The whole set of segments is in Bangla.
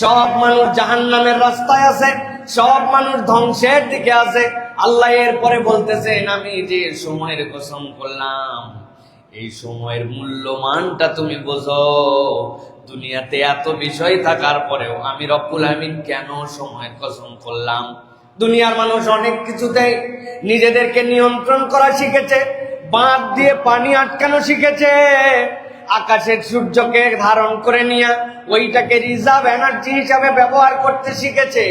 সব মানুষ জাহান্নামের রাস্তায় আছে, সব মানুষ ধ্বংসের দিকে আছে। আল্লাহ এরপরে বলতেছেন, আমি যে সময়ের কসম করলাম, এই সময়ের মূল্যমানটা তুমি বোঝো। দুনিয়াতে এত বিষয় থাকার পরেও আমি রব্বুল আমিন কেন সময়ের কসম করলাম? দুনিয়ার মানুষ অনেক কিছুতে নিজেদেরকে নিয়ন্ত্রণ করা শিখেছে, বাঁধ দিয়ে পানি আটকানো শিখেছে, আকাশের সূর্যকে ধারণ করে নিয়ে ওইটাকে রিজার্ভ এনার্জি হিসাবে ব্যবহার করতে শিখেছে,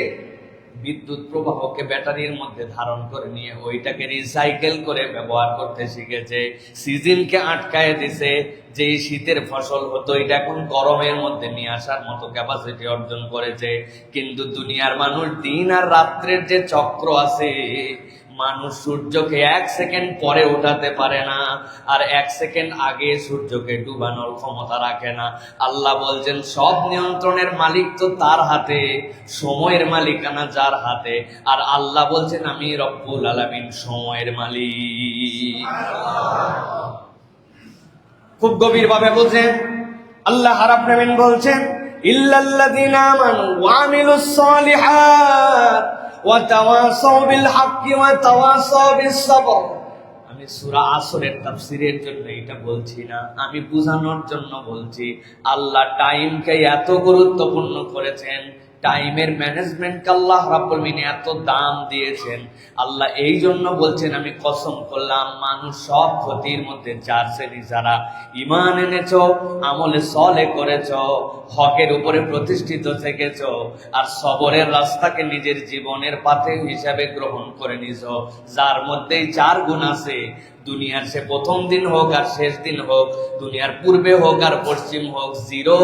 বিদ্যুৎ প্রবাহকে ব্যাটারির মধ্যে ধারণ করে নিয়ে ওইটাকে রিসাইকেল করে ব্যবহার করতে শিখেছে, সিজনকে আটকায় দিছে, যে শীতের ফসল হতো এটা এখন গরমের মধ্যে নিয়ে আসার মতো ক্যাপাসিটি অর্জন করেছে। কিন্তু দুনিয়ার মানুষ দিন আর রাত্রের যে চক্র আছে, মানুষ সূর্যকে 1 সেকেন্ড পরে উঠাতে পারে না, আর 1 সেকেন্ড আগে সূর্যকে ডুবানোর ক্ষমতা রাখে না। আল্লাহ বলছেন সব নিয়ন্ত্রণের মালিক তো তার হাতে, সময়ের মালিকানা যার হাতে। আর আল্লাহ বলছেন আমি রব্বুল আলামিন সময়ের মালিক। খুব গভীর ভাবে বলছেন আল্লাহ রাব্বুল আলামিন বলছেন, ইল্লাল্লাযীনা আমানু ওয়া আমিলুস সালিহাত ওয়া তাওয়াসাউ বিল হাক্কি ওয়া তাওয়াসাউ বিস সাবর। আমি সূরা আসরের তাফসীরের জন্য এটা বলছি না, আমি বোঝানোর জন্য বলছি। আল্লাহ টাইমকে এত গুরুত্বপূর্ণ করেছেন, টাইমের ম্যানেজমেন্টকে আল্লাহ রাব্বুল আলামিন এত দাম দিয়েছেন। আল্লাহ এই জন্য বলছেন আমি কসম করলাম, মানুষ সব ক্ষতির মধ্যে 4 শ্রেণী যারা ঈমান এনেছো, আমলে সলে করেছো, হকের উপরে প্রতিষ্ঠিত থেকেছো, আর সবরের রাস্তাকে নিজের জীবনের পাথে হিসাবে গ্রহণ করে নিছো, যার মধ্যেই 4 গুণ আছে। দুনিয়ার সে প্রথম দিন হোক আর শেষ দিন হোক, দুনিয়ার পূর্বে হোক আর পশ্চিম হোক, জিরো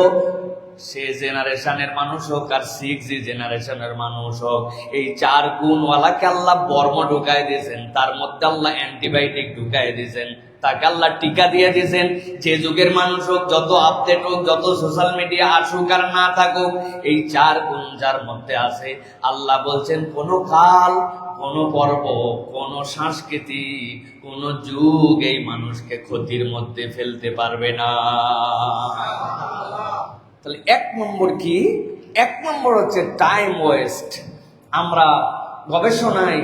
সে জেনারেশনের মানুষ হোক আর 6G জেনারেশনের মানুষ হোক, এই 4 গুণওয়ালাকে আল্লাহ বর্ম ঢুকাই দিয়েছেন, তার মধ্যে আল্লাহ অ্যান্টিবায়োটিক ঢুকাই দিয়েছেন, তাকে আল্লাহ টিকা দিয়ে দিয়েছেন। যে যুগের মানুষ হোক, যত আপডেট হোক, যত সোশ্যাল মিডিয়া আসুক আর না থাকুক, এই 4 গুণ যার মধ্যে আছে, আল্লাহ বলছেন কোন কাল, কোন পর্ব, কোন সংস্কৃতি, কোন যুগ এই মানুষকে ক্ষতির মধ্যে ফেলতে পারবে না। তাহলে 1 নম্বর কি? 1 নম্বর হচ্ছে টাইম ওয়েস্ট। আমরা গবেষণায়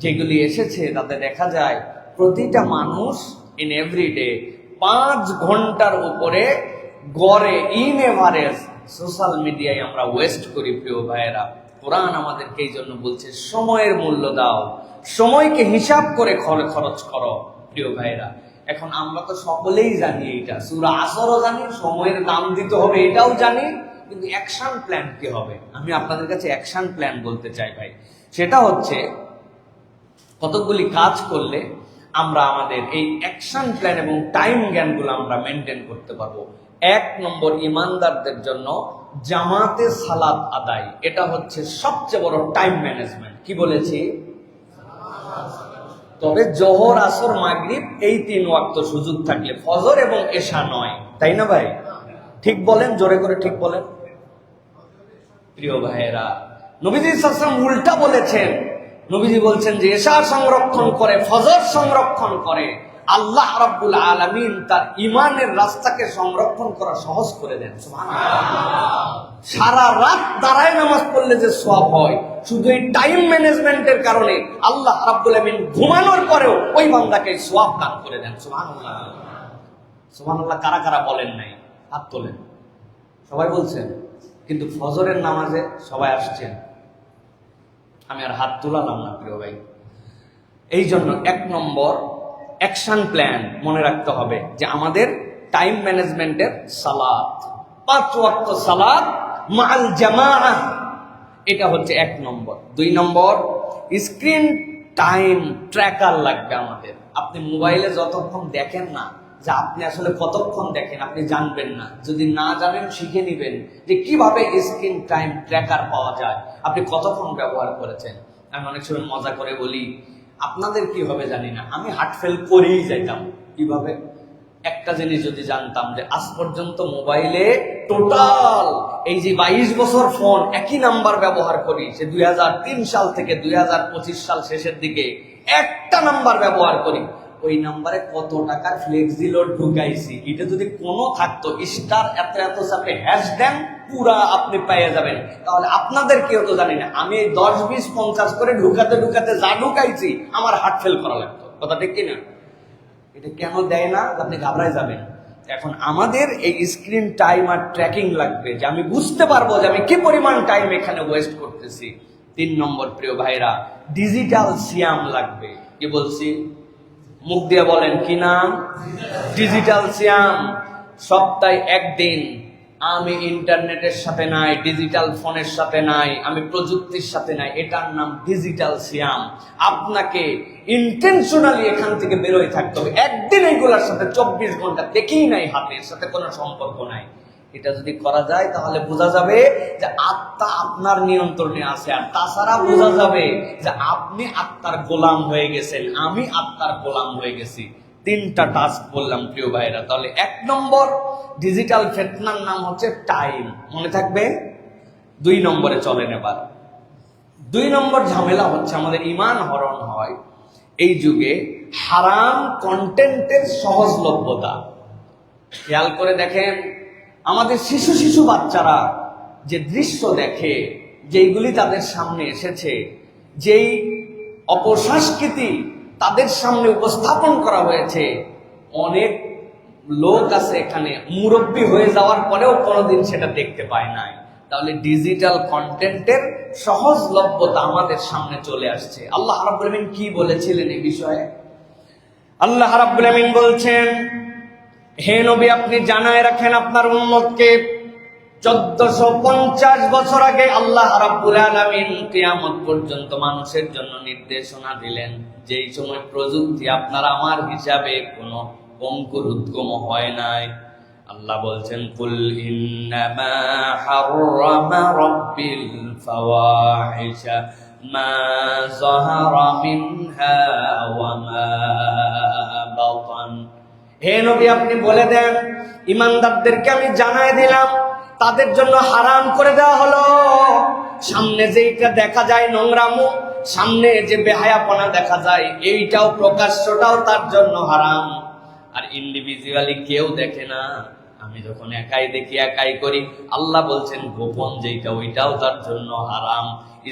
যেগুলি এসেছে তাতে দেখা যায় প্রতিটা মানুষ ইন এভরিডে 5 ঘন্টার উপরে গড়ে ইন এভারেজ সোশ্যাল মিডিয়ায় আমরা ওয়েস্ট করি। প্রিয় ভাইয়েরা, কোরআন আমাদেরকে এই জন্য বলছে সময়ের মূল্য দাও, সময়কে হিসাব করে খরচ করো। প্রিয় ভাইয়েরা, এখন আমরা তো সকলেই জানি, এটা সূরা আসরও জানি, সময়ের দাম দিতে হবে এটাও জানি, কিন্তু অ্যাকশন প্ল্যান কি হবে? আমি আপনাদের কাছে অ্যাকশন প্ল্যান বলতে চাই ভাই। সেটা হচ্ছে কতগুলি কাজ করলে আমরা আমাদের এই অ্যাকশন প্ল্যান এবং টাইম জ্ঞানগুলো আমরা মেনটেন করতে পারবো। 1 নম্বর, ইমানদারদের জন্য জামাতে সালাত আদায়, এটা হচ্ছে সবচেয়ে বড় টাইম ম্যানেজমেন্ট। কি বলেছি? তবে জোহর, আসর, মাগরিব এই 3 ওয়াক্ত সুযোগ থাকলে, ফজর এবং এশা নয়, তাই না ভাই? ঠিক বলেন, জোরে করে ঠিক বলেন। প্রিয় ভাইয়েরা, নবীজি সাল্লাল্লাহু আলাইহি ওয়াসাল্লাম উল্টা বলেছেন। নবীজি বলছেন যে এশা সংরক্ষণ করে, ফজর সংরক্ষণ করে, আল্লাহ রাব্বুল আলামিন তার ঈমানের রাস্তাকে সংরক্ষণ করা সহজ করে দেন। সুবহানাল্লাহ। সারা রাত দাঁড়ায় নামাজ পড়লে যে সওয়াব হয়, শুধু এই টাইম ম্যানেজমেন্টের কারণে আল্লাহ রাব্বুল আলামিন ঘুমানোর পরেও ওই বান্দাকে সওয়াব দান করে দেন। সুবহানাল্লাহ। সুবহানাল্লাহ কারা কারা বলেন নাই? হাত তোলেন। সবাই বলছেন, কিন্তু ফজরের নামাজে সবাই আসছেন। আমি আর হাত তোলালাম না প্রিয় ভাই। এই জন্য 1 নম্বর অ্যাকশন প্ল্যান মনে রাখতে হবে যে আমাদের টাইম ম্যানেজমেন্টের সালাত, 5 ওয়াক্ত সালাত মাআল জামাআহ, এটা হচ্ছে 1 নম্বর। 2 নম্বর, স্ক্রিন টাইম ট্র্যাকার লাগবে আমাদের। আপনি মোবাইলে যতক্ষণ দেখেন না, যে আপনি আসলে কতক্ষণ দেখেন আপনি জানবেন না। যদি না জানেন, শিখে নিবেন যে কিভাবে স্ক্রিন টাইম ট্র্যাকার পাওয়া যায়, আপনি কতক্ষণ ব্যবহার করেছেন। আমি অনেক সময় মজা করে বলি, আপনাদের কি হবে জানি না, আমি হার্ট ফেল করেই যাইতাম। কিভাবে? একটা জিনিস যদি জানতাম যে আজ পর্যন্ত মোবাইলে টোটাল এই যে 22 বছর ফোন একই নাম্বার ব্যবহার করি, সে 2003 সাল থেকে 2025 সাল শেষের দিকে একটা নাম্বার ব্যবহার করি, ওই নাম্বারে কত টাকার ফ্লেক্সি লোড ঢুকাইছি, এটা যদি কোনো থাকতো স্টার এত এত চাপে হ্যাশ দেন, পুরা আপনি পেয়ে যাবেন। তাহলে আপনাদের কেউ তো জানি না, আমি এই 10, 20, 50 করে ঢুকাতে ঢুকাতে যা ঢুকাইছি আমার হার্ট ফেল করা লাগতো। কথা ঠিক কিনা? এটা কেন দেয় না? আপনি ঘাবড়ায় যাবেন। এখন আমাদের এই স্ক্রিন টাইম আর ট্র্যাকিং লাগবে, যে আমি বুঝতে পারবো যে আমি কি পরিমাণ টাইম এখানে ওয়েস্ট করতেছি। 3 নম্বর প্রিয় ভাইরা, ডিজিটাল সিয়াম লাগবে। কি বলছি? মুখ দিয়ে বলেন, কি নাম? ডিজিটাল সিয়াম। সপ্তাহে একদিন আমি ইন্টারনেটের সাথে নাই, ডিজিটাল ফোনের সাথে নাই, আমি প্রযুক্তির সাথে নাই, এটার নাম ডিজিটাল সিয়াম। আপনাকে ইন্টেনশনালি এখান থেকে বেরোয় থাকতে হবে। একদিন এইগুলোর সাথে 24 ঘন্টা দেখেই নাই, হাতের সাথে কোনো সম্পর্ক নাই। এটা যদি করা যায় তাহলে বোঝা যাবে যে আত্মা আপনার নিয়ন্ত্রণে আছে। আর তাছাড়া বোঝা যাবে যে আপনি আত্মার গোলাম হয়ে গেছেন, আমি আত্মার গোলাম হয়ে গেছি। 3টা টাস্ক বললাম প্রিয় ভাইরা। তাহলে 1 নম্বর ডিজিটাল ফিতনার নাম হচ্ছে টাইম, মনে থাকবে। 2 নম্বরে চলেন এবার। 2 নম্বর ঝামেলা হচ্ছে আমাদের ঈমান হরণ হয় এই যুগে হারাম কন্টেন্টের সহজলভ্যতা। খেয়াল করে দেখেন, আমাদের শিশু বাচ্চারা যে দৃশ্য দেখে, যেইগুলি তাদের সামনে এসেছে, যেই অপসংস্কৃতি তাদের সামনে উপস্থাপন করা হয়েছে, অনেক লোক আছে এখানে মুরব্বী হয়ে যাওয়ার পরেও কোনোদিন সেটা দেখতে পায় নাই। তাহলে ডিজিটাল কন্টেন্টের সহজলভ্যতা আমাদের সামনে চলে আসছে। আল্লাহ রাব্বুল আমিন কি বলেছিলেন এই বিষয়ে? আল্লাহ রাব্বুল আমিন বলছেন, হে নবী, আপনি জানায় রাখেন আপনার উম্মতকে, 1450 বছর আগে আল্লাহ রাব্বুল আলামিন কিয়ামত পর্যন্ত মানুষের জন্য নির্দেশনা দিলেন, যেই সময় প্রযুক্তি আপনার আমার হিসাবে কোনো অঙ্কুর উদ্গম হয় নাই। আল্লাহ বলছেন, কুল ইন্নামা হাররামা রাব্বিল ফাওয়াহিশা মা যাহারা মিনহা ওয়া মা বাতান। হে নবী, আপনি বলে দেন, ইমানদারদেরকে আমি জানায় দিলাম, তাদের জন্য হারাম করে দেওয়া হলো সামনে যেইটা দেখা যায় নোংরামো, সামনে যে বেহায়াপনা দেখা যায়, এইটাও প্রকাশ্যটাও তার জন্য হারাম। আর ইন্ডিভিজুয়ালি কেউ দেখে না, আমি যখন একাই দেখি একাই করি। আল্লাহ বলছেন গোপন যেইটা, ওইটাও তার জন্য হারাম।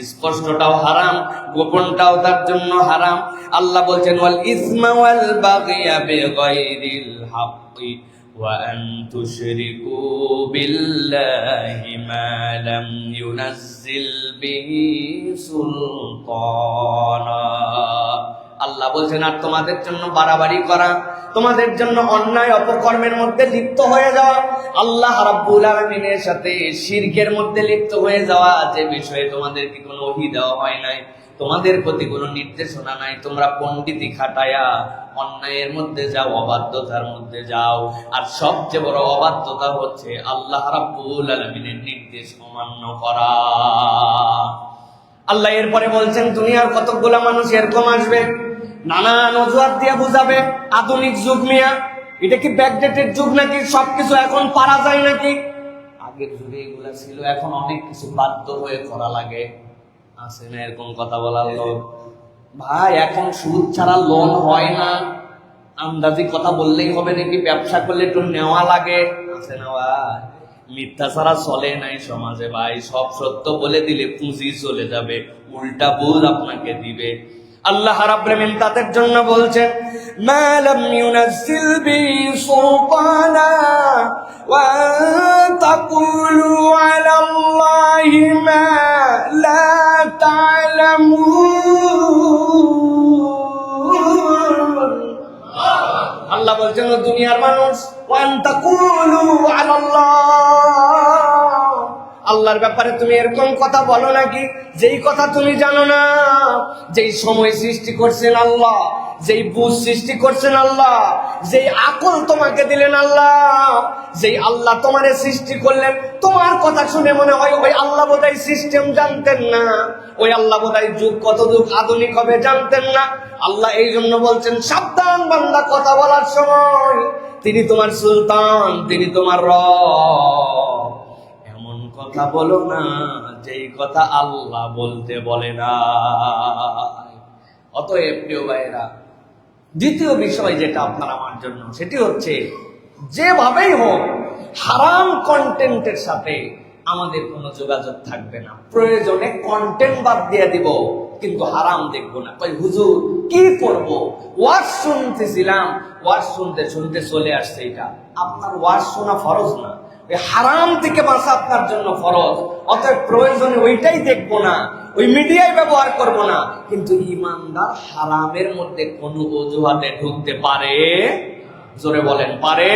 স্পষ্টটাও হারাম, গোপনটাও তার জন্য হারাম। আল্লাহ বলছেন, ওয়াল ইসমা ওয়াল বাগিয়া বিগাইরিল হাক্কি ওয়া আন তুশরিকু বিল্লাহি মা লাম ইউনাজ্জিল বিহি সুলতানা। আল্লাহ বলছেন, আর তোমাদের জন্য বাড়াবাড়ি করা, তোমাদের জন্য অন্যায় অপকর্মের মধ্যে লিপ্ত হয়ে যাওয়া, আল্লাহ রাব্বুল আলামিনের সাথে শিরকের মধ্যে লিপ্ত হয়ে যাওয়া, যে বিষয়ে তোমাদেরকে কোনো ওহী দেওয়া হয় নাই, তোমাদের প্রতি কোনো নির্দেশনা নাই, তোমরা পণ্ডিতি খাটায়া অন্যায়ের মধ্যে যাও, অবাধ্যতার মধ্যে যাও। আর সবচেয়ে বড় অবাধ্যতা হচ্ছে আল্লাহ রাব্বুল আলামিনের নির্দেশ অমান্য করা। আল্লাহ এরপরে বলছেন, দুনিয়ার কতগুলা মানুষ এরকম আসবে, নানান অজুহাত দিয়ে বুঝাবে আধুনিক যুগ মিয়া, এটা কি ব্যাকডেটেড যুগ নাকি? সবকিছু এখন পারা যায় নাকি? আগের যুগে এগুলা ছিল, এখন অনেক কিছু বাধ্য হয়ে করা লাগে। আছে না এরকম কথা বলার লোক? ভাই, এখন সুদ ছাড়া লোন হয় না, আন্দাজি কথা বললেই হবে নাকি? ব্যবসা করলে একটু নেওয়া লাগে। আছে না ভাই? মিথ্যা ছাড়া চলে নাই সমাজে ভাই। সব সত্য বলে দিলে পুঁজি চলে যাবে, উল্টা বুঝ আপনাকে দিবে। আল্লাহ রাব্বুল আমিন তাদের জন্য বলছেন, মা লাম ইউনাজ্জিল বিহি সুলতানা ওয়া তাকুলু আলাল্লাহি মা লা তা'লামুন। আল্লাহ বলছেন, দুনিয়ার মানুষ, ওয়া তাকুলু আলাল্লাহ, আল্লাহর ব্যাপারে তুমি এরকম কথা বলো নাকি যেই কথা তুমি জানো না? যেই সময় সৃষ্টি করছেন আল্লাহ, যেই বুঝ সৃষ্টি করছেন আল্লাহ, যেই আকল তোমাকে দিলেন আল্লাহ, যেই আল্লাহ তোমারে সৃষ্টি করলেন, তোমার কথা শুনে মনে হয় ওই আল্লাহ বোধহয় সিস্টেম জানতেন না, ওই আল্লাহ বোধহয় যুগ কত যুগ আধুনিক হবে জানতেন না। আল্লাহ এই জন্য বলছেন, সাবধান বান্দা, কথা বলার সময় তিনি তোমার সুলতান, তিনি তোমার রব। কথা বলো না যেই কথা আল্লাহ বলতে বলে না। অতএব প্রিয় ভাইরা, দ্বিতীয় বিষয় যেটা আপনার আমার জন্য, সেটি হচ্ছে যেভাবেই হোক হারাম কন্টেন্টের সাথে আমাদের কোনো যোগাযোগ থাকবে না। প্রয়োজনে কন্টেন্ট বাদ দিয়ে দিব, কিন্তু হারাম দেখবো না। কই হুজুর কি করব, ওয়াজ শুনতেছিলাম, ওয়াজ শুনতে শুনতে চলে আসছে। এটা আপনার ওয়াজ শোনা ফরজ না, ওই হারাম থেকে বাঁচা আপনার জন্য ফরজ। অতএব প্রয়োজনে ওইটাই দেখবো না, ওই মিডিয়ায় ব্যবহার করব না। কিন্তু ইমানদার হারামের মধ্যে কোনো অজুহাতে ঢুকতে পারে? জোরে বলেন পারে?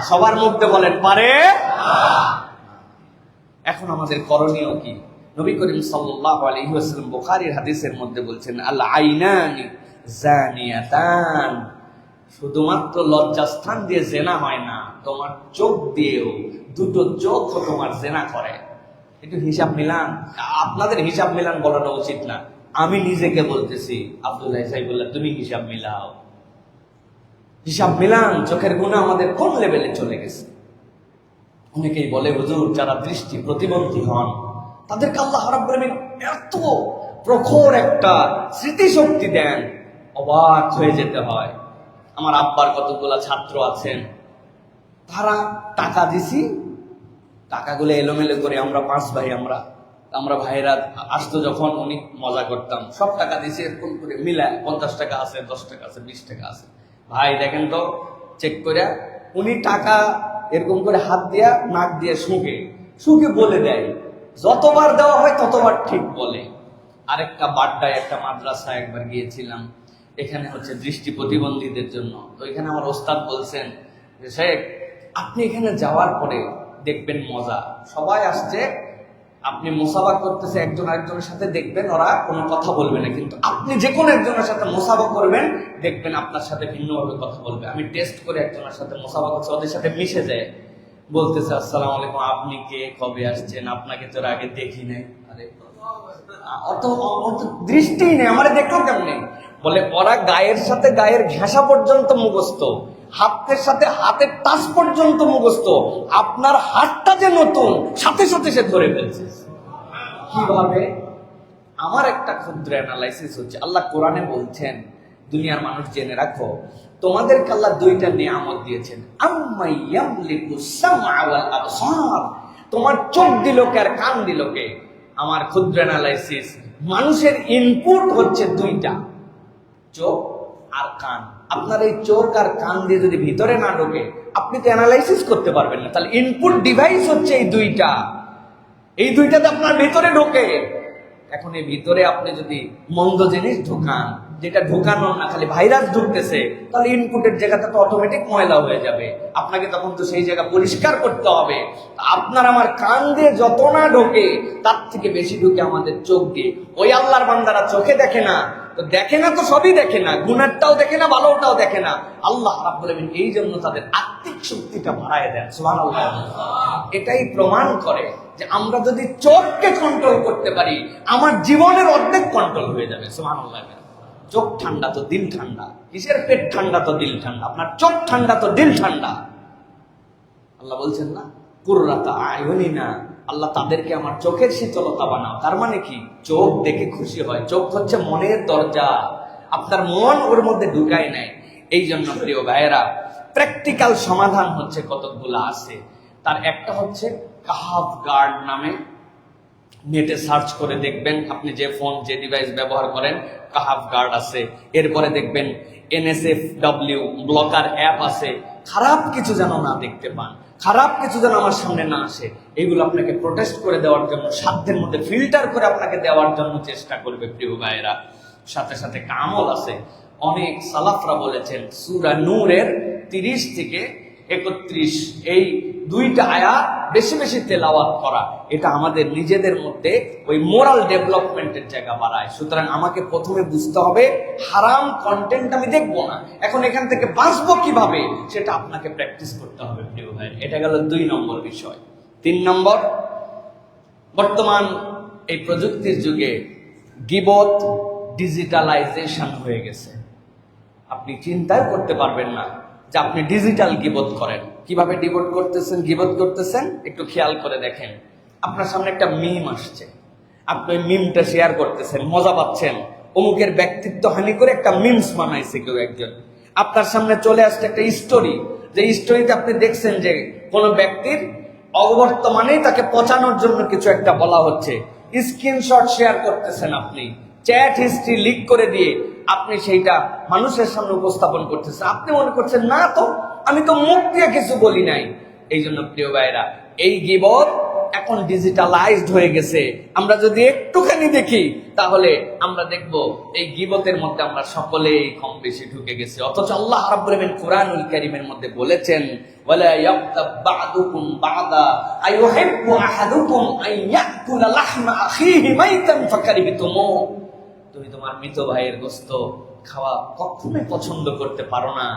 সবার মধ্যে বলেন পারে? এখন আমাদের করণীয় কি? নবী করিম সাল্লাল্লাহু আলাইহি ওয়াসাল্লাম বুখারীর হাদিসের মধ্যে বলছেন, আল আইনানি জানিয়াতান, শুধুমাত্র লজ্জাস্থান দিয়ে জেনা হয় না, তোমার চোখ দিয়েও, দুটো চোখ তোমার জেনা করে। একটু হিসাব মিলান। আপনাদের হিসাব মিলান বলাটা উচিত না, আমি নিজেকে বলতেছি। আব্দুল্লাহ সাহেবুল্লাহ, তুমি হিসাব মিলাও, হিসাব মিলান। চোখের গুনাহ আমাদের কোন লেভেলে চলে গেছে। অনেকেই বলে হুজুর যারা দৃষ্টি প্রতিবন্ধী হন তাদেরকে আল্লাহ রাব্বুল আলামিন এত প্রখর একটা স্মৃতিশক্তি দেন, অবাক হয়ে যেতে হয়। আমার আব্বার কতগুলা ছাত্র আছেন, তারা টাকা দিছি, টাকাগুলো এলোমেলো করে আমরা 5 ভাই, আমরা ভাইরা আসতো যখন, উনি মজা করতাম, সব টাকা দিছি এরকম করে মিলায়, 50 টাকা আছে, 10 টাকা আছে, 20 টাকা আছে। ভাই দেখেন তো চেক করে, উনি টাকা এরকম করে হাত দিয়া নাক দিয়ে শুকে বলে দেয়, যতবার দেওয়া হয় ততবার ঠিক বলে। আরেকটা বাড্ডায় একটা মাদ্রাসায় একবার গিয়েছিলাম, এখানে হচ্ছে দৃষ্টি প্রতিবন্ধীদের জন্য। তো এখানে আমার ওস্তাদ বলছেন যে শেখ, আপনি এখানে যাওয়ার পরে দেখবেন মজা, সবাই আসছে, আপনি মুসাফা করতেছে একজন আরেকজনের সাথে, দেখবেন ওরা কোনো কথা বলবে না, কিন্তু আপনি যে কোনো একজনের সাথে মুসাফা করবেন, দেখবেন আপনার সাথে ভিন্নভাবে কথা বলবে। আমি টেস্ট করে একজনের সাথে মুসাফা করছি, ওদের সাথে মিশে যায়, বলতেছে আসসালামু আলাইকুম, আপনি কে, কবে আসছেন, আপনাকে তো আগে দেখি নাই। আরে অত দৃষ্টি নেই, আমারে দেখলো কেমনে? বলে ওরা গায়ের সাথে গায়ের ঘেঁষা পর্যন্ত মুখস্থ, হাতের সাথে হাতের টাচ পর্যন্ত মুখস্থ। আপনার হাতটা যে নতুন, সাথে সাথে সে ধরে ফেলছে। কিভাবে? আমার একটা ক্ষুদ্র অ্যানালাইসিস হচ্ছে, আল্লাহ কোরআনে বলছেন, দুনিয়ার মানুষ জেনে রাখো, তোমাদেরকে আল্লাহ 2টা নিয়ামত দিয়েছেন। আম্মাই ইয়ামলিকু সামআ ওয়াল আবসার, তোমার চোখ দিল কে আর কান দিল কে? আমার ক্ষুদ্র অ্যানালাইসিস, মানুষের ইনপুট হচ্ছে 2টা, চোখ আর কান। আপনার এই চোখ আর কান দিয়ে যদি ভিতরে না ঢোকে, আপনি তো অ্যানালাইসিস করতে পারবেন না। তাহলে ইনপুট ডিভাইস হচ্ছে এই 2টা, এই 2টাতে আপনার ভিতরে ঢোকে। এখন এই ভিতরে আপনি যদি মন্দ জিনিস ঢোকান, যেটা ঢোকানো না, খালি ভাইরাস ঢুকতেছে, তাহলে ইনপুটের জায়গাটা তো অটোমেটিক ময়লা হয়ে যাবে। আপনাকে তখন তো সেই জায়গা পরিষ্কার করতে হবে। আপনার আমার কান দিয়ে যত না ঢোকে, তার থেকে বেশি ঢুকে আমাদের চোখ দিয়ে। ওই আল্লাহর বান্দারা চোখে দেখে না, তো দেখে না তো সবই দেখে না, গুনারটাও দেখে না, ভালোটাও দেখে না। আল্লাহ রাব্বুল আলামিন এই জন্য তাদের আত্মিক শক্তিটা বাড়ায় দেন। সুবহানাল্লাহ। এটাই প্রমাণ করে যে আমরা যদি চোখকে কন্ট্রোল করতে পারি, আমার জীবনের অর্ধেক কন্ট্রোল হয়ে যাবে। সুবহানাল্লাহ। চোখ ঠান্ডা তো দিল ঠান্ডা। কিসের পেট ঠান্ডা তো দিল ঠান্ডা? আপনার চোখ ঠান্ডা তো দিল ঠান্ডা। আল্লাহ বলছেন না, কুররাতা আয়ুনিনা, আল্লাহ তাদেরকে আমার চোখের শীতলতা বানাও। তার মানে কি? চোখ দেখে খুশি হয়। চোখ হচ্ছে মনের দরজা, আপনার মন ওর মধ্যে ঢুকায় নাই। এই জন্য প্রিয় ভাইয়েরা, প্র্যাকটিক্যাল সমাধান হচ্ছে কতগুলো আছে। তার একটা হচ্ছে কাহাফ গার্ড নামে, নেটে সার্চ করে দেখবেন, আপনি যে ফোন যে ডিভাইস ব্যবহার করেন, কাহাফ গার্ড আছে। এরপরে দেখবেন NSFW ব্লকার অ্যাপ আছে। খারাপ কিছু যেন না দেখতে পান, খারাপ কিছু যেন আমার সামনে না আসে, এগুলো আপনাকে প্রোটেস্ট করে দেওয়ার জন্য, সাধ্যের মধ্যে ফিল্টার করে আপনাকে দেওয়ার জন্য চেষ্টা করবে প্রিয় ভাইয়েরা। সাথে সাথে কামল আছে। অনেক সালাফরা বলেছেন সূরা নূরের 30 থেকে 31 এই 2টা আয়াত বেশি বেশি তেলাওয়াত করা, এটা আমাদের নিজেদের মধ্যে ওই মোরাল ডেভেলপমেন্টের জায়গা বাড়ায়। সুতরাং আমাকে প্রথমে বুঝতে হবে হারাম কন্টেন্ট আমি দেখবো না। এখন এখান থেকে বাঁচবো কিভাবে, সেটা আপনাকে প্র্যাকটিস করতে হবে প্রিয় ভাই। এটা গেল 2 নম্বর বিষয়। 3 নম্বর, বর্তমান এই প্রযুক্তির যুগে গীবত ডিজিটালাইজেশন হয়ে গেছে। আপনি চিন্তাও করতে পারবেন না যে আপনি ডিজিটাল গীবত করেন। কিভাবে গীবত করতেছেন একটু খেয়াল করে দেখেন। আপনার সামনে একটা মিম আসছে, আপনি মিমটা শেয়ার করতেছেন, মজা পাচ্ছেন, অমুকের ব্যক্তিত্ব হানি করে একটা মিমস বানাইছে কেউ একজন, আপনার সামনে চলে আসছে একটা স্টোরি, যে স্টোরিতে আপনি দেখছেন যে কোনো ব্যক্তির অবর্তমানেই তাকে পচানোর জন্য কিছু একটা বলা হচ্ছে, স্ক্রিনশট শেয়ার করতেছেন, আপনি চ্যাট হিস্ট্রি লিক করে দিয়ে আপনি সেইটা মানুষের সামনে উপস্থাপন করতেছেন। আপনি মনে করছেন না তো, আমি তো মুখ দিয়ে কিছু বলি নাই। এই জন্য প্রিয় ভাইরা, এই গীবত এখন ডিজিটালাইজড হয়ে গেছে। আমরা যদি একটুখানি দেখি তাহলে আমরা দেখব এই গীবতের মধ্যে আমরা সকলেই কম বেশি ঢুকে গেছি। অথচ আল্লাহ রাব্বুল আলামিন কুরআনুল কারীমের মধ্যে বলেছেন, ওয়ালা ইয়াগতাব বা'দুকুম বা'দা আইয়ুহিব্বু আহাদুকুম আন ইয়াকুলা লাহমা আখিহি মাইতান ফাকারিহতুমু। তুমি তোমার মৃত ভাইয়ের গোশত খাওয়া কখনোই পছন্দ করতে পারো না,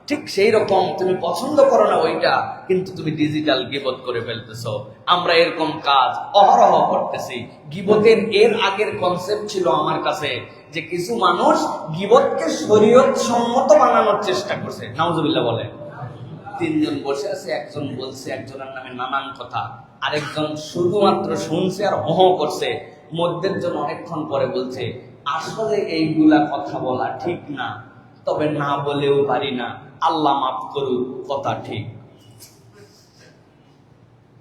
ঠিক সেই রকম তুমি পছন্দ করো না ওইটা, কিন্তু তুমি ডিজিটাল গীবত করে ফেলতেছো। আমরা এরকম কাজ অহরহ করতেছি। গীবতের এর আগের কনসেপ্ট ছিল আমার কাছে যে কিছু মানুষ গীবতকে শরীয়ত সম্মত বানানোর চেষ্টা করছে। নাউজুবিল্লাহ বলে। তিনজন বসে আছে, একজন বলছে একজনের নামে নানান কথা, আরেকজন শুধুমাত্র শুনছে আর হহ করছে। মধ্যের জন অনেকক্ষণ পরে বলছে, আসলে এইগুলা কথা বলা ঠিক না, তবে না বলেও পারি না, আল্লাহ মাফ করুক, কথা ঠিক।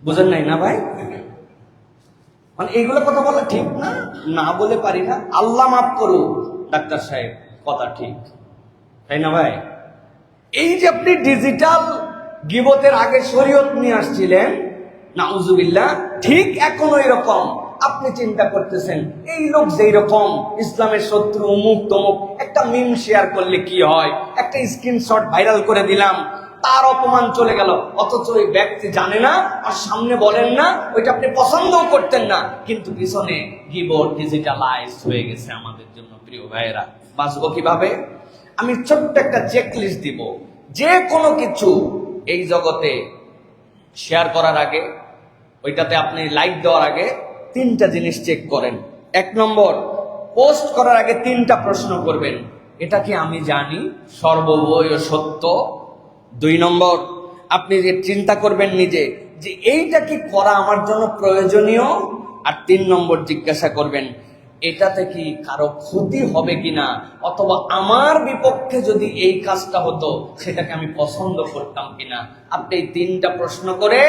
বুঝেন নাই না ভাই? মানে এইগুলো কথা বলা ঠিক না, না বলে পারি না, আল্লাহ মাফ করুক, ডাক্তার সাহেব কথা ঠিক, তাই না ভাই? এই যে আপনি ডিজিটাল গীবতের আগে শরীয়ত নিয়ে আসছিলেন, নাউজুবিল্লাহ, ঠিক এখনো এরকম আপনি চিন্তা করতেছেন এই লোক যেই রকম ইসলামের শত্রু, অমুক তমুক, একটা মিম শেয়ার করলে কি হয়, একটা স্ক্রিনশট ভাইরাল করে দিলাম, তার অপমান চলে গেল। অথচ ওই ব্যক্তি জানে না আর সামনে বলেন না, ওইটা আপনি পছন্দও করতেন না, কিন্তু পিছনে গীবত ডিজিটালাইজ হয়ে গেছে আমাদের জন্য। প্রিয় ভাইয়েরা, বাঁচবো কিভাবে? আমি ছোট্ট একটা চেকলিস্ট দিব। যে কোনো কিছু এই জগতে শেয়ার করার আগে, ওইটাতে আপনি লাইক দেওয়ার আগে তিনটা জিনিস চেক করেন। 1 নম্বর, পোস্ট করার আগে 3টা প্রশ্ন করবেন, এটা কি আমি জানি সর্ববয় সত্য? 2 নম্বর, আপনি যে চিন্তা করবেন নিজে যে এইটা কি করা আমার জন্য প্রয়োজনীয়? আর 3 নম্বর জিজ্ঞাসা করবেন, এটাতে কি কারো ক্ষতি হবে কিনা, অথবা আমার বিপক্ষে যদি এই কাজটা হতো সেটাকে আমি পছন্দ করতাম কিনা। আপনি এই 3টা প্রশ্ন করে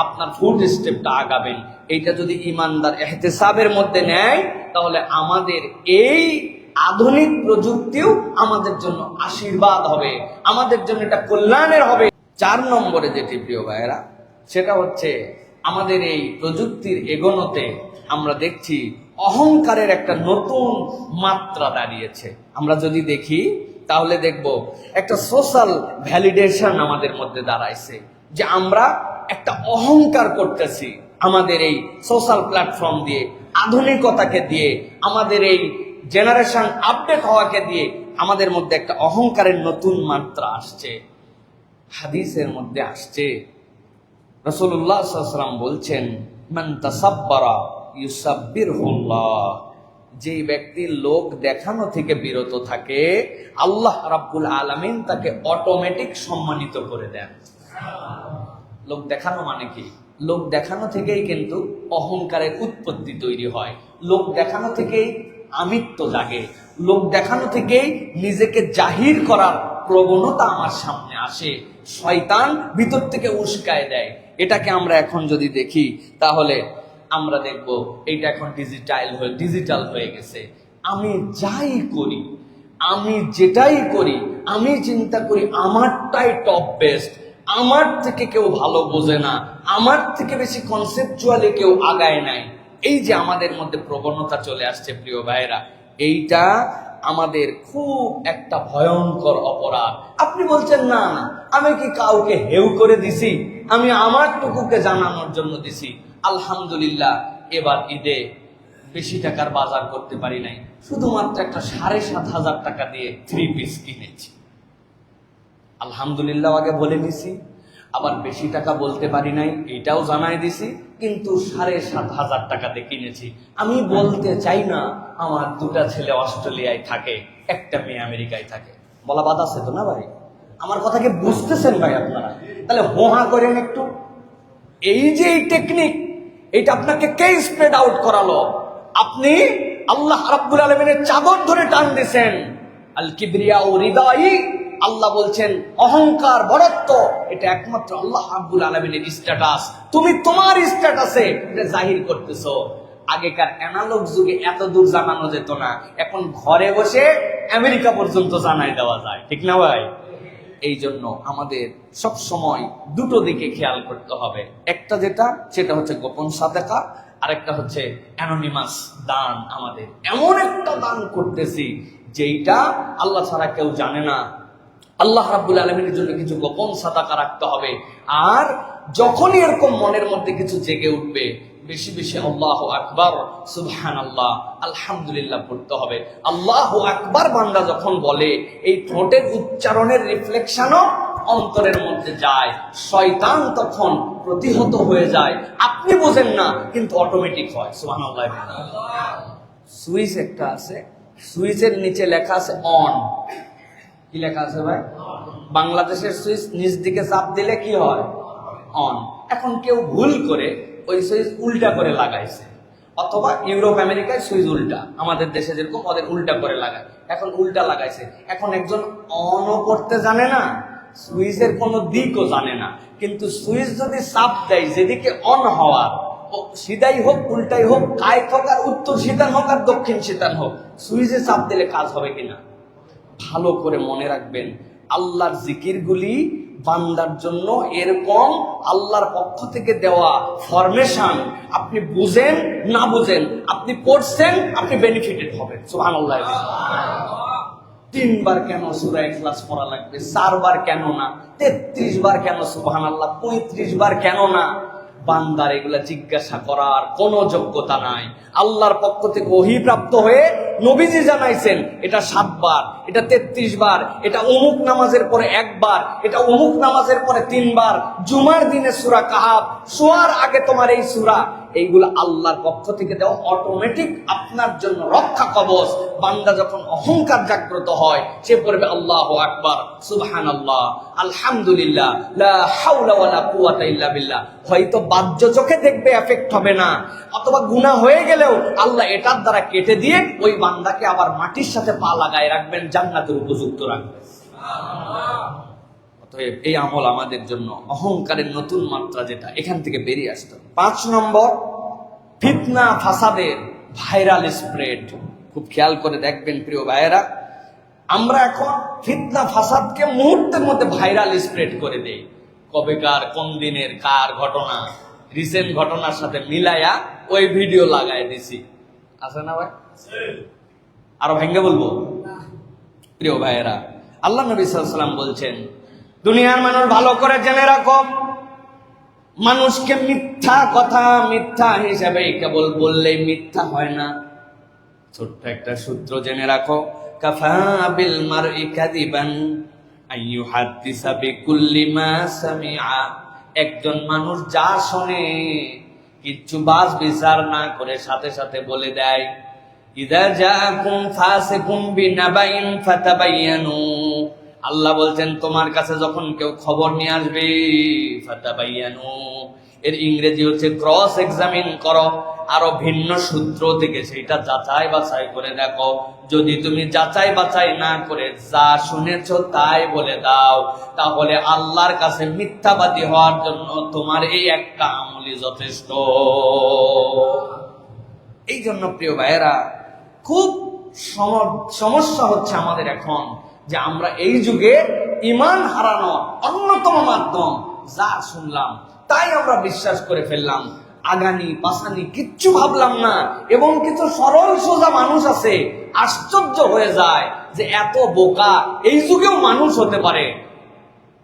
আপনার ফুড স্টেপটা আগাবেন। এইটা যদি ইমানদার ইহতিসাবের মধ্যে নেয়, তাহলে আমাদের এই আধুনিক প্রযুক্তিও আমাদের জন্য আশীর্বাদ হবে, আমাদের জন্য এটা কল্যাণের হবে। 4 নম্বরে যেটি প্রিয় ভাইয়েরা, সেটা হচ্ছে আমাদের এই প্রযুক্তির এগোনোতে আমরা দেখছি অহংকারের একটা নতুন মাত্রা দাঁড়িয়েছে। আমরা যদি দেখি তাহলে দেখব একটা সোশ্যাল ভ্যালিডেশন আমাদের মধ্যে দাঁড়াইছে, যে আমরা একটা অহংকার করতেছি আমাদের এই সোশ্যাল প্ল্যাটফর্ম দিয়ে, আধুনিকতাকে দিয়ে, আমাদের এই জেনারেশন আপডেট হওয়াকে দিয়ে আমাদের মধ্যে একটা অহংকারের নতুন মাত্রা আসছে। হাদিসের মধ্যে আসছে, রাসূলুল্লাহ সাল্লাল্লাহু আলাইহি ওয়াসাল্লাম বলছেন, মান তাসাব্বারা ইউসাব্বিরহুল্লাহ। যে ব্যক্তি লোক দেখানো থেকে বিরত থাকে, আল্লাহ রাব্বুল আলামিন তাকে অটোমেটিক সম্মানিত করে দেন। লোক দেখানো মানে কি? লোক দেখানো থেকেই কিন্তু অহংকারের উৎপত্তি তৈরি হয়। লোক দেখানো থেকেই আমিত্ব জাগে। লোক দেখানো থেকেই নিজেকে জাহির করার প্রবণতা আমার সামনে আসে। শয়তান ভিতর থেকে উস্কায় দেয়। এটাকে আমরা এখন যদি দেখি তাহলে আমরা দেখব এটা এখন ডিজিটাল হয়ে গেছে। আমি যাই করি, আমি যেটাই করি, আমি চিন্তা করি আমারটাই টপ বেস্ট, আমার থেকে কেউ ভালো বোঝে না, আমার থেকে বেশি কনসেপচুয়ালি কেউ আগায় নাই। এই যে আমাদের মধ্যে প্রবণতা চলে আসছে প্রিয় ভাইয়েরা, এইটা আমাদের খুব একটা ভয়ঙ্কর অপরাধ। আপনি বলছেন না না, আমি কি কাউকে হেউ করে দিছি? আমি আমার টুকুকে জানানোর জন্য দিছি। আলহামদুলিল্লাহ, এবার ঈদে বেশি টাকার বাজার করতে পারি নাই, শুধুমাত্র একটা 7,500 টাকা দিয়ে 3 পিস কিনেছি। আলহামদুলিল্লাহ আগে বলে নিছি, আবার বেশি টাকা বলতে পারি নাই, এটাও জানাই দিছি, কিন্তু 7,500 টাকাতে কিনেছি। আমি বলতে চাই না আমার 2টা ছেলে অস্ট্রেলিয়ায় থাকে, একটা মেয়ে আমেরিকায় থাকে। বলা বাদ আছে তো না ভাই? আমার কথাকে বুঝতেছেন ভাই আপনারা? তাহলে হোহা করেন একটু। এই যে এই টেকনিক, এটা আপনাকে কে স্প্রেড আউট করালো? আপনি আল্লাহ রাব্বুল আলামিনের চাদর ধরে টান দিছেন। আল কিবরিয়া ও রিদাই, আল্লাহ বলছেন অহংকার বড়ত্ব এটা একমাত্র আল্লাহ রাব্বুল আলামিনের স্ট্যাটাস, তুমি তোমার স্ট্যাটাসে এটা জাহির করতেছো। আগেকার অ্যানালগ যুগে এত দূর জানানো যেত না, এখন ঘরে বসে আমেরিকা পর্যন্ত জানাই দেওয়া যায়, ঠিক না ভাই? এই জন্য আমাদের সব সময় দুটো দিকে খেয়াল করতে হবে। একটা সেটা হচ্ছে গোপন সাদাকা, আরেকটা হচ্ছে অ্যানোনিমাস দান। আমাদের এমন একটা দান করতেছি যেটা আল্লাহ ছাড়া কেউ জানে না। আল্লাহ রাব্বুল আলামিনের জন্য কিছু গোপন সাদাকা রাখতে হবে। আর যখনই এরকম মনের মধ্যে কিছু জেগে উঠবে, বেশি বেশি আল্লাহু আকবার, সুবহানাল্লাহ, আলহামদুলিল্লাহ পড়তে হবে। আল্লাহু আকবার বান্দা যখন বলে, এই ঠোঁটের উচ্চারণের রিফ্লেকশনও অন্তরের মধ্যে যায়, শয়তান তখন প্রতিহত হয়ে যায়। আপনি বোঝেন না, কিন্তু অটোমেটিক হয়। সুবহানাল্লাহ। সুইচ একটা আছে, সুইচের নিচে লেখা আছে অন। কি লেখা আছে ভাই? বাংলাদেশের সুইচ নিচ দিকে চাপ দিলে কি হয়? অন। এখন কেউ ভুল করে ওই সুইচ উল্টা করে লাগাইছে, অথবা ইউরোপ আমেরিকায় সুইচ উল্টা, আমাদের দেশে যেরকম ওদের উল্টা করে লাগায়, এখন উল্টা লাগাইছে। এখন একজন অনও করতে জানে না, সুইচের কোনো দিকও জানে না, কিন্তু সুইচ যদি চাপ দেয় যেদিকে অন হওয়ার, সিধাই হোক উল্টাই হোক, কায়িক হোক আর উত্তর শীতান হোক আর দক্ষিণ শীতান হোক, সুইচে চাপ দিলে কাজ হবে কিনা? ভালো করে মনে রাখবেন, আল্লাহর জিকিরগুলি বান্দার জন্য এরকম আল্লাহর পক্ষ থেকে দেওয়া ফরমেশন। আপনি বুঝেন না বুঝেন, আপনি পড়ছেন, আপনি বেনিফিটেড হবেন। সুবহানাল্লাহ। 3 বার কেন সূরা ইখলাস পড়া লাগবে? 4 বার কেন না? 33 বার কেন সুবহানাল্লাহ? 35 বার কেন না? বান্দার এগুলা জিজ্ঞাসা করার কোনো যোগ্যতা নাই। আল্লাহর পক্ষ থেকে ওহী প্রাপ্ত হয়ে নবীজি জানাইছেন এটা 7 বার, এটা 33 বার, এটা অমুক নামাজের পরে 1 বার, এটা অমুক নামাজের পরে 3 বার, জুমার দিনে সূরা কাহাফ, শোয়ার আগে তোমার এই সূরা। এইগুলো আল্লাহর পক্ষ থেকে দেওয়া অটোমেটিক আপনার জন্য রক্ষা কবচ। বান্দা যখন অহংকার জাগ্রত হয়, সে পড়বে আল্লাহু আকবার, সুবহানাল্লাহ, আলহামদুলিল্লাহ, লা হাওলা ওয়ালা কুওয়াতা ইল্লা বিল্লাহ। হয়তো বাহ্য চোখে দেখবে, এফেক্ট হবে না, অথবা গুনাহ হয়ে গেলেও আল্লাহ এটার দ্বারা কেটে দিয়ে ওই বান্দাকে আবার মাটির সাথে পা লাগায় রাখবেন, জান্নাতের উপযুক্ত রাখবেন। অতএব এই আমল আমাদের জন্য অহংকারের নতুন মাত্রা, যেটা এখান থেকে বেরিয়ে আসতে হবে। 5 নম্বর, ফিতনা ফাসাদের ভাইরাল স্প্রেড। খুব খেয়াল করে দেখবেন প্রিয় ভাইয়েরা, আমরা এখন ফিতনা ফাসাদকে মুহূর্তের মধ্যে ভাইরাল স্প্রেড করে দেই। কবেকার কোন দিনের কার ঘটনা, রিসেন্ট ঘটনার সাথে মিলায়া ওই ভিডিও লাগাই দিছি, আছে না ভাই? আরো ভেঙ্গে বলবো প্রিয় ভাইয়েরা, আল্লাহ নবী সাল্লাল্লাহু আলাইহি ওয়াসাল্লাম বলছেন, দুনিয়ার মানুষ ভালো করে জেনে রাখো, মানুষকে মিথ্যা কথা মিথ্যা হিসাবে কেবল বললেই মিথ্যা হয় না। ছোট্ট একটা সূত্র জেনে রাখো, কাফা বিল মারই কাযিবান আইয়ুহাদ্দিসা বিকুল্লি মা সামিআ। একজন মানুষ যা শোনে কিচ্ছু বাস বিচার না করে সাথে সাথে বলে দেয়। ইযা জাআকুম ফাসিকুম বিনাবাইন ফাতাবায়ানু। আল্লাহ বলছেন, তোমার কাছে যখন কেউ খবর নিয়ে আসবে, ফাতাবায়ানু, এর ইংরেজি হচ্ছে ক্রস এক্সামিন করো, আরো ভিন্ন সূত্র থেকে সেটা যাচাই বাছাই করে দেখো। যদি তুমি যাচাই বাছাই না করে যা শুনেছ তাই বলে দাও, তাহলে আল্লাহর কাছে মিথ্যাবাদী হওয়ার জন্য তোমার এই একটা আমলই যথেষ্ট। এই জন্য প্রিয় ভাইয়েরা, খুব সমস্যা হচ্ছে আমাদের এখন, যে আমরা এই যুগে ঈমান হারানোর অন্যতম মাধ্যম, যা শুনলাম তাই আমরা বিশ্বাস করে ফেললাম, আগানি পাসানি কিচ্ছু ভাবলাম না। এবং কিছু সরল সোজা মানুষ আছে, আশ্চর্য হয়ে যায় যে এত বোকা এই যুগেও মানুষ হতে পারে।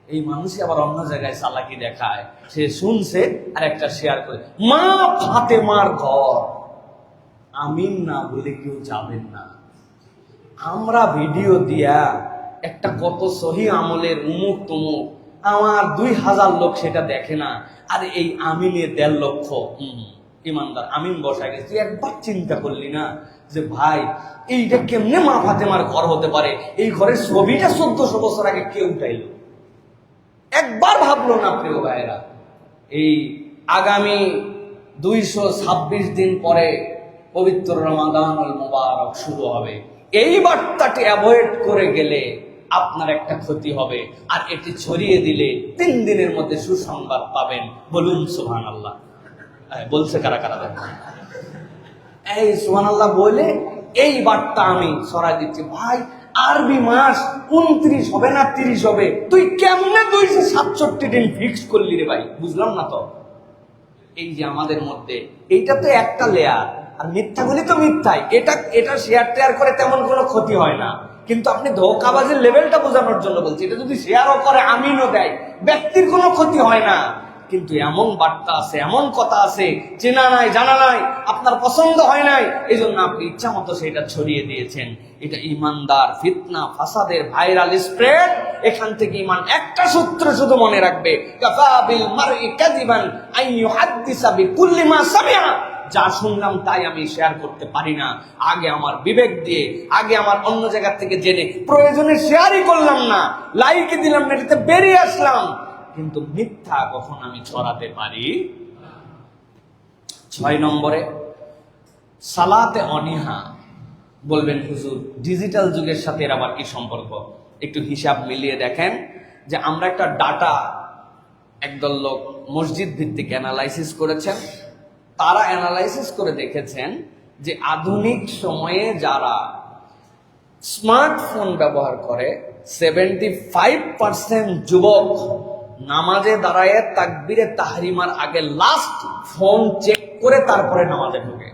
এই মানুষই আবার অন্য জায়গায় চালাকি দেখায়, সে শুনছে আর একটা শেয়ার করে, মা ফাতেমার ঘর, আমিন না বলে কেউ যাবেন না। আমরা ভিডিও দিয়া একটা কত সহি আমলের উমুক তুমুক, আমার 2000 লোক সেটা দেখে না, আর এই আমিনের 1.5 লক্ষ ইমানদার আমিন বসা গেছে। তুই একবার চিন্তা করলি না যে ভাই এইটা কেমনে মা ফাতেমার ঘর হতে পারে? এই ঘরের ছবিটা 1400 বছর আগে কে উঠাইলো? একবার ভাবলো না প্রিয় ভাইয়েরা। এই আগামী 226 দিন পরে পবিত্র রমাদানুল মুবারক শুরু হবে। এই বার্তাটি অ্যাভয়েড করে গেলে আপনার একটা ক্ষতি হবে, আর এটি ছড়িয়ে দিলে 3 দিনের মধ্যে সুসংবাদ পাবেন। বলুন সুবহানাল্লাহ। বলছে কারা কারা? এই সুবহানাল্লাহ বলে এই বার্তা আমি ছড়াই দিচ্ছি। ভাই আরবি মাস 29 হবে না 30 হবে, তুই কেমনে 267 দিন ফিক্স করলি রে ভাই? বুঝলাম না তো। এই যে আমাদের মধ্যে এইটা তো একটা লেয়ার, আর মিথ্যাগুলি তো মিথ্যাই। এটা শেয়ার টেয়ার করে তেমন কোনো ক্ষতি হয় না, কিন্তু আপনি ধোঁকাবাজের লেভেলটা বোঝানোর জন্য বলছি। এটা যদি শেয়ারও করে আমিনও দেয়, ব্যক্তির কোনো ক্ষতি হয় না। কিন্তু এমন বার্তা আছে, এমন কথা আছে, চেনা নাই জানা নাই, আপনার পছন্দ হয় নাই, এই জন্য আপনি ইচ্ছা মতো সেটা ছড়িয়ে দিয়েছেন। এটা ইমানদার ফিতনা ফাসাদের ভাইরাল স্প্রেড। এখান থেকে ইমান একটা সূত্র শুধু মনে রাখবে, কাফা বিল মারই কাযিবান আন ইউহাদ্দিসা বিকুল্লি মা সামিআ। যা শুনলাম তাই আমি শেয়ার করতে পারি না, আগে আমার বিবেক দিয়ে, আগে আমার অন্য জায়গা থেকে জেনে, প্রয়োজনে শেয়ারই করলাম না, লাইকই দিলাম না, এটাতে বেরিয়ে আসলাম। কিন্তু মিথ্যা কখন আমি ছড়াতে পারি? 6 নম্বরে সালাতে অনীহা। বলবেন হুজুর ডিজিটাল যুগের সাথে এর আবার কি সম্পর্ক? একটু হিসাব মিলিয়ে দেখেন যে আমরা একটা ডাটা একদল লোক মসজিদ ভিত্তিক অ্যানালাইসিস করেছেন। তারা অ্যানালাইসিস করে দেখেছেন যে আধুনিক সময়ে যারা স্মার্টফোন ব্যবহার করে 75% যুবক নামাজে দাঁড়ায় তাকবীরে তাহরিমার আগে লাস্ট ফোন চেক করে তারপরে নামাজে ঢোকে।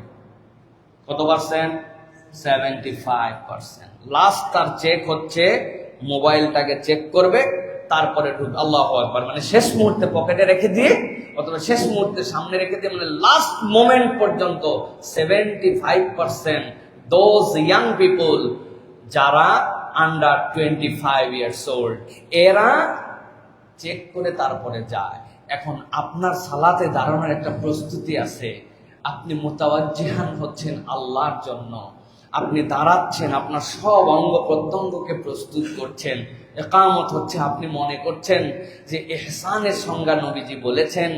কত পার্সেন্ট? 75%। লাস্ট তার চেক হচ্ছে মোবাইলটাকে চেক করবে, তারপরে ঢুক। আল্লাহু আকবার। মানে শেষ মুহূর্তে পকেটে রেখে দিয়ে অথবা শেষ মুহূর্তে সামনে রেখে দিয়ে, মানে লাস্ট মোমেন্ট পর্যন্ত 75% দোজ ইয়াং পিপল যারা আন্ডার 25 ইয়ার্স ওল্ড, এরা চেক করে তারপরে যায়। এখন আপনার সালাতে দাঁড়ানোর একটা প্রস্তুতি আছে। আপনি মুতাওয়াজ্জিহান হচ্ছেন আল্লাহর জন্য, আপনি দাঁড়াচ্ছেন, আপনার সব অঙ্গ প্রত্যঙ্গকে প্রস্তুত করছেন। ইকামত হচ্ছে আপনি মনে করছেন যে ইহসানের সংজ্ঞা নবীজি বলেছেন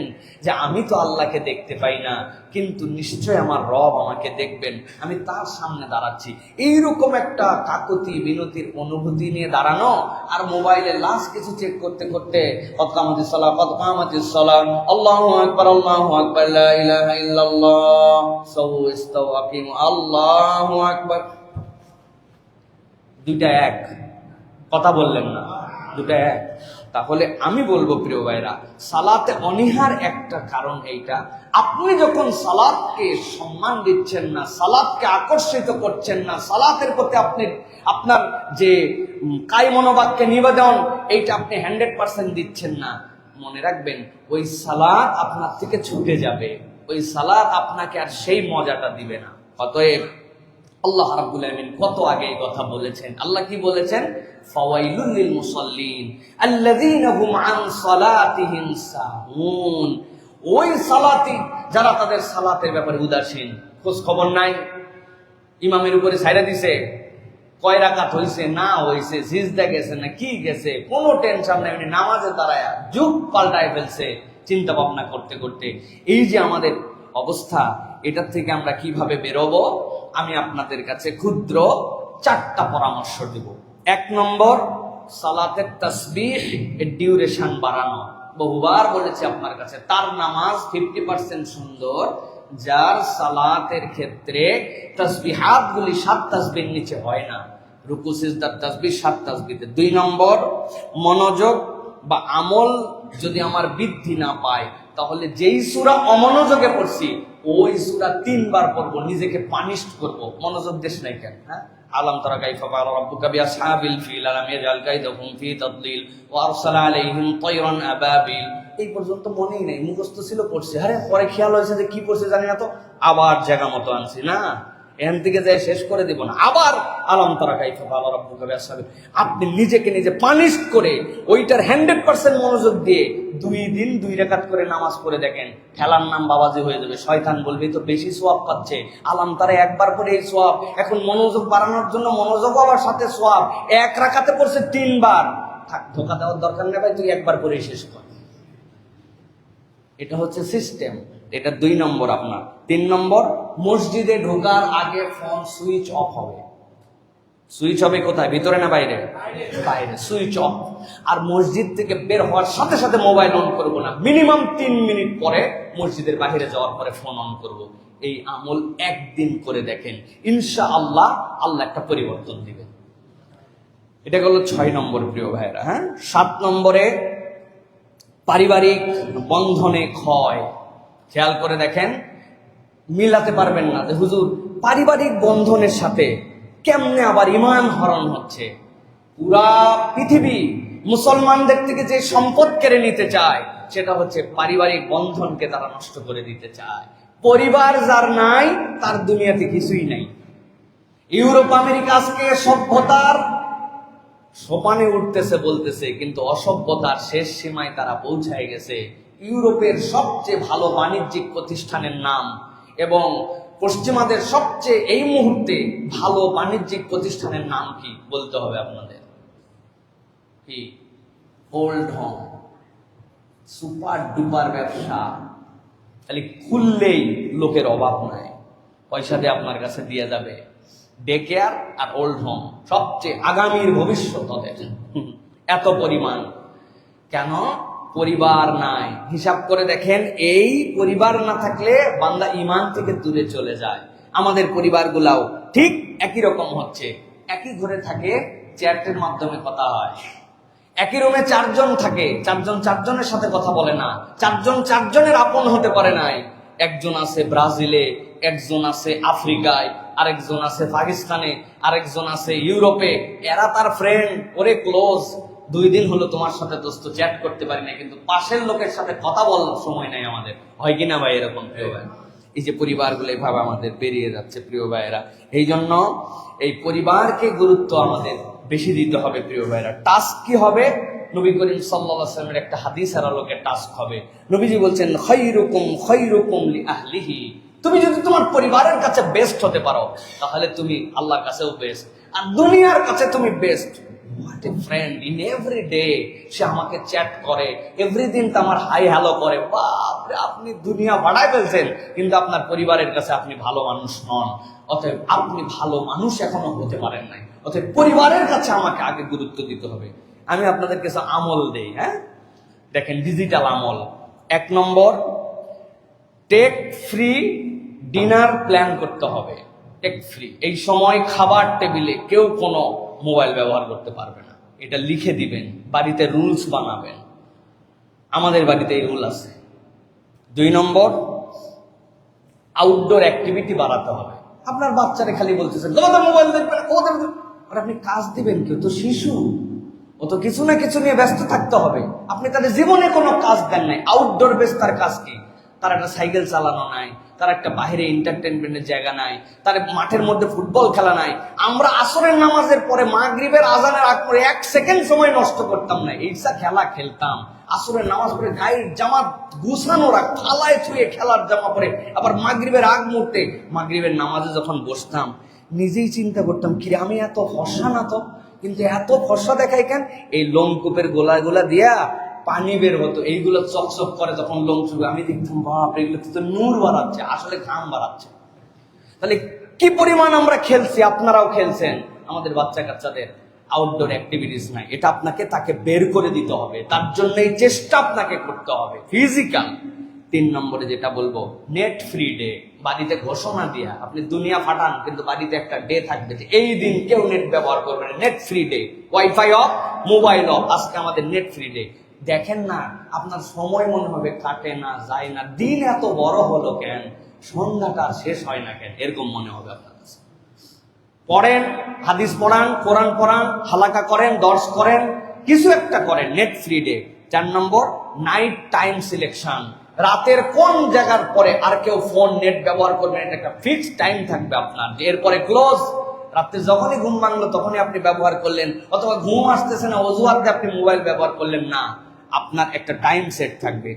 যে আমি তো আল্লাহকে দেখতে পাই না, কিন্তু নিশ্চয় আমার রব আমাকে দেখবেন, আমি তার সামনে দাঁড়াচ্ছি। এইরকম একটা কাকুতি বিনতির অনুভূতি নিয়ে দাঁড়ানো, আর মোবাইলে লাস্ট কিছু চেক করতে করতে কত কামাতিস সালাহ, কত কামাতিস সালাহ, আল্লাহু আকবার, আল্লাহু আকবার, লা ইলাহা ইল্লাল্লাহ, সাউ ইস্তাওয়াকিম, আল্লাহু আকবার। দুইটা এক, কথা বললেন না, দুটা এক। তাহলে আমি বলবো প্রিয় ভাইরা, সালাতে অনীহার একটা কারণ এইটা, আপনি যখন সালাতকে সম্মান দিচ্ছেন না, সালাতকে আকর্ষিত করছেন না, সালাতের প্রতি আপনি আপনার যে কায় মনোবাক্যে নিবেদন, এইটা আপনি 100% দিচ্ছেন না, মনে রাখবেন ওই সালাত আপনার থেকে ছুটে যাবে, ওই সালাত আপনাকে আর সেই মজাটা দিবে না। অতএব আল্লাহ রাব্বুল আলামিন কত আগে এই কথা বলেছেন। আল্লাহ কি বলেছেন? ফাওয়াইলুল লিল মুসাল্লিন আল্লাযীনা হুম আন সালাতিহিম সাহুন। ওই সালাতি যারা তাদের সালাতের ব্যাপারে উদাসীন, খোঁজ খবর নাই, ইমামের উপরে ছাইড়া দিছে, কয় রাকাত হইছে না হইছে, সিজদা গেছে না কি গেছে, কোনো টেনশন নাই, উনি নামাজে দাঁড়ায়া যুগ পাল্টায় ফেলছে চিন্তা ভাবনা করতে করতে। এই যে আমাদের অবস্থা, এটার থেকে আমরা কিভাবে বেরোবো? আমি আপনাদের কাছে ক্ষুদ্র 4টা পরামর্শ দেব। 1 নম্বর, সালাতের তাসবিহ এর ডিউরেশন বাড়ানো। বহুবার বলেছি আপনার কাছে, তার নামাজ 50% সুন্দর যার সালাতের ক্ষেত্রে তাসবিহাত গুলি 7 তাসবির নিচে হয় না, রুকু সিজদার তাসবিহ 7 তাসবিতে। 2 নম্বর, মনোযোগ বা আমল যদি আমার বৃদ্ধি না পায়, তাহলে যেই সূরা অমনোযোগে পড়ছি ওই সূরা 3 বার পড়বো, নিজেকে পানিশ করব। মনোযোগ দেশ নাই কেন? হ্যাঁ, আলাম তারা কাইফা ফাআলা রাব্বুকা বিআসহাবিল ফিল আলাম ইয়াজআল কাইদাহুম ফি তাদলিল ওয়া আরসালা আলাইহিম তায়রান আবাবিল। এই পর্যন্ত মনেই নেই, মুখস্থ ছিল, পড়ছি, আরে পরে খেয়াল হয়েছে যে কি পড়ছে জানি না, তো আবার জায়গা মতো আনছি না, এখান থেকে যাই শেষ করে দিব না, আবার আলাম তারা কাইফা ফাআলা রাব্বুকা বিআসহাবিল। আপনি নিজেকে নিজে পানিশ করে ওইটার 100% মনোযোগ দিয়ে 2 দিন 2 রাকাত করে নামাজ পড়ে দেখেন, খেলার নাম বাবাজি হয়ে যাবে। শয়তান বলবে তো বেশি সওয়াব পাচ্ছে, আলাম তারা একবার করে এই সওয়াব, এখন মনোযোগ বাড়ানোর জন্য মনোযোগ আবার সাথে সওয়াব, 1 রাকাতে পড়ছে 3 বার। থাক, ধোকা দেওয়ার দরকার নেই ভাই, তুই একবার করে শেষ কর। এটা হচ্ছে সিস্টেম। এটা 2 নম্বর আপনার। 3 নম্বর, মসজিদে ঢোকার আগে ফোন সুইচ অফ হবে। সুইচ হবে কোথায়, ভিতরে না বাইরে? বাইরে সুইচ অফ। আর মসজিদ থেকে বের হওয়ার সাথে সাথে মোবাইল অন করব না, মিনিমাম 3 মিনিট পরে মসজিদের বাইরে যাওয়ার পরে ফোন অন করব। এই আমল একদিন করে দেখেন, ইনশাআল্লাহ আল্লাহ একটা পরিবর্তন দিবেন। এটা হলো 6 নম্বর প্রিয় ভাইরা। হ্যাঁ, 7 নম্বরে পারিবারিক বন্ধনে ক্ষয়। খেয়াল করে দেখেন, মিলাতে পারবেন না যে হুজুর পারিবারিক বন্ধনের সাথে কেমনে আবার ঈমান হরণ হচ্ছে। পুরা পৃথিবী মুসলমানদের থেকে যে সম্পদ কেড়ে নিতে চায় সেটা হচ্ছে পারিবারিক বন্ধনকে তারা নষ্ট করে দিতে চায়। পরিবার যার নাই তার দুনিয়াতে কিছুই নাই। ইউরোপ আমেরিকা আজকে সভ্যতার সোপানে উঠতেছে বলতেছে, কিন্তু অসভ্যতার শেষ সীমায় তারা পৌঁছায় গেছে। ইউরোপের সবচেয়ে ভালো বাণিজ্যিক প্রতিষ্ঠানের নাম এবং পশ্চিমাদের সবচেয়ে এই মুহূর্তে ভালো বাণিজ্যিক প্রতিষ্ঠানের নাম কি বলতে হবে আপনাদের? কি? Old home. সুপার ডুপার ব্যবসা, খালি খুললেই লোকের অভাব নাই, পয়সা দিয়ে আপনার কাছে দিয়ে যাবে। ডে কেয়ার আর ওল্ড হোম সবচেয়ে আগামীর ভবিষ্যৎ ওদের। এত পরিমাণ কেন? পরিবার নাই। হিসাব করে দেখেন, এই পরিবার না থাকলে বান্দা ঈমান থেকে দূরে চলে যায়। আমাদের পরিবারগুলাও ঠিক একই রকম হচ্ছে। একই ঘরে থাকে, চ্যাটের মাধ্যমে কথা হয়। একই রুমে 4 জন থাকে, 4 জন 4 জনের সাথে কথা বলে না। 4 জন 4 জনের আপন হতে পারে নাই। একজন আছে ব্রাজিলে, একজন আছে আফ্রিকায়, আরেকজন আছে পাকিস্তানে, আরেকজন আছে ইউরোপে। এরা তার ফ্রেন্ড, ওরে ক্লোজ। 2 দিন হলো তোমার সাথে দোস্ত চ্যাট করতে পারি না, কিন্তু পাশের লোকের সাথে কথা বলার সময় নাই আমাদের। হয় কিনা ভাই এরকম প্রিয় ভাই? এই যে পরিবারগুলো এইভাবে আমাদের বেরিয়ে যাচ্ছে প্রিয় ভাইয়েরা। এই জন্য এই পরিবারকে গুরুত্ব আমাদের বেশি দিতে হবে প্রিয় ভাইয়েরা। টাস্ক কি হবে? নবী করিম সাল্লাল্লাহু আলাইহি ওয়াসাল্লামের একটা হাদিসের আলোকে টাস্ক হবে। নবীজি বলছেন, খায়রুকুম খায়রুকুম লিআহলিহি। তুমি যদি তোমার পরিবারের কাছে বেস্ট হতে পারো তাহলে তুমি আল্লাহর কাছেও বেস্ট, আর দুনিয়ার কাছে তুমি best. What a friend in every day, সে আমাকে চ্যাট করে, এভরিদিন তো আমার হাই হ্যালো করে। বাপরে, আপনি দুনিয়া ভাড়ায় ফেলছেন, কিন্তু আপনার পরিবারের কাছে আপনি ভালো মানুষ নন। অতএব আপনি ভালো মানুষ এখনো হতে পারেন নাই। অতএব পরিবারের কাছে আমাকে আগে গুরুত্ব দিতে হবে। আমি আপনাদের কিছু আমল দেই। হ্যাঁ, দেখেন, ডিজিটাল আমল। 1 নম্বর, টেক ফ্রি ডিনার প্ল্যান করতে হবে। টেক ফ্রি, এই সময় খাবার টেবিলে কেউ কোনো মোবাইল ব্যবহার করতে পারবে না। এটা লিখে দিবেন, বাড়িতে রুলস বানাবেন। আমাদের বাড়িতে এই রুল আছে। 2 নম্বর, আউটডোর অ্যাক্টিভিটি বাড়াতে হবে। আপনার বাচ্চারা খালি বলতেছেন মোবাইল দেখবেন, আর আপনি কাজ দিবেন, কেউ তো শিশু, ও তো কিছু না কিছু নিয়ে ব্যস্ত থাকতে হবে। আপনি তাদের জীবনে কোনো কাজ দেন নাই। আউটডোর বেস তার কাজ কি? তার একটা সাইকেল চালানো নাই, তার একটা বাইরে এন্টারটেনমেন্টের জায়গা নাই, তার মাঠের মধ্যে ফুটবল খেলা নাই। আমরা আসরের নামাজের পরে মাগরিবের আজানের আগ পরে 1 সেকেন্ড সময় নষ্ট করতাম না, এইসা খেলা খেলতাম। আসরের নামাজ পড়ে গায়ের জামা গুছানো রাখ, থালায় ছুঁয়ে খেলার জামা পরে আবার মাগরিবের আগ মুহূর্তে মাগরিবের নামাজে যখন বসতাম, নিজেই চিন্তা করতাম, কিরে আমি এত ফর্সা না তো, কিন্তু এত ফর্সা দেখাই কেন? এই লোমকূপের গোলা দিয়া পানি বের হতো, এইগুলো চকচক করে তখন লোম চুবে। আমি দেখতাম, বাপ, এগুলো তো নূর বাড়াচ্ছে, আসলে ঘাম বাড়াচ্ছে। তাহলে কি পরিমাণ আমরা খেলছি, আপনারাও খেলছেন। আমাদের বাচ্চা কাচ্চাদের আউটডোর অ্যাক্টিভিটিস নাই, এটা আপনাকে তাকে বের করে দিতে হবে। তার জন্য এই চেষ্টা আপনাকে করতে হবে, ফিজিক্যাল। 3 নম্বরে যেটা বলবো, নেট ফ্রি ডে। বাড়িতে ঘোষণা দিয়া আপনি দুনিয়া ফাটান, কিন্তু বাড়িতে একটা ডে থাকবে যে এই দিন কেউ নেট ব্যবহার করবে না, net free day. Wifi of, mobile off, আজকে আমাদের নেট ফ্রি ডে। দেখেন না, আপনার সময় মনে হবে কাটে না, যায় না। দিন এত বড় হলো কেন, সন্ধ্যাটা শেষ হয় না কেন, এরকম মনে হবে আপনার কাছে। পড়েন, হাদিস পড়ান, কোরআন পড়ান, হালাকা করেন, দর্শ করেন, কিছু একটা করেন। Net free day. 4 নম্বর, নাইট টাইম সিলেকশন। রাতের কোন জায়গার পরে আর কেউ ফোন নেট ব্যবহার করবেন, এটা একটা ফিক্সড টাইম থাকবে আপনার, যে এরপরে ক্লোজ। রাত্রে যখনই ঘুম ভাঙলো তখনই আপনি ব্যবহার করলেন, অথবা ঘুম আসতেছে না অজুহাতে আপনি মোবাইল ব্যবহার করলেন না। আপনার একটা টাইম সেট থাকবে।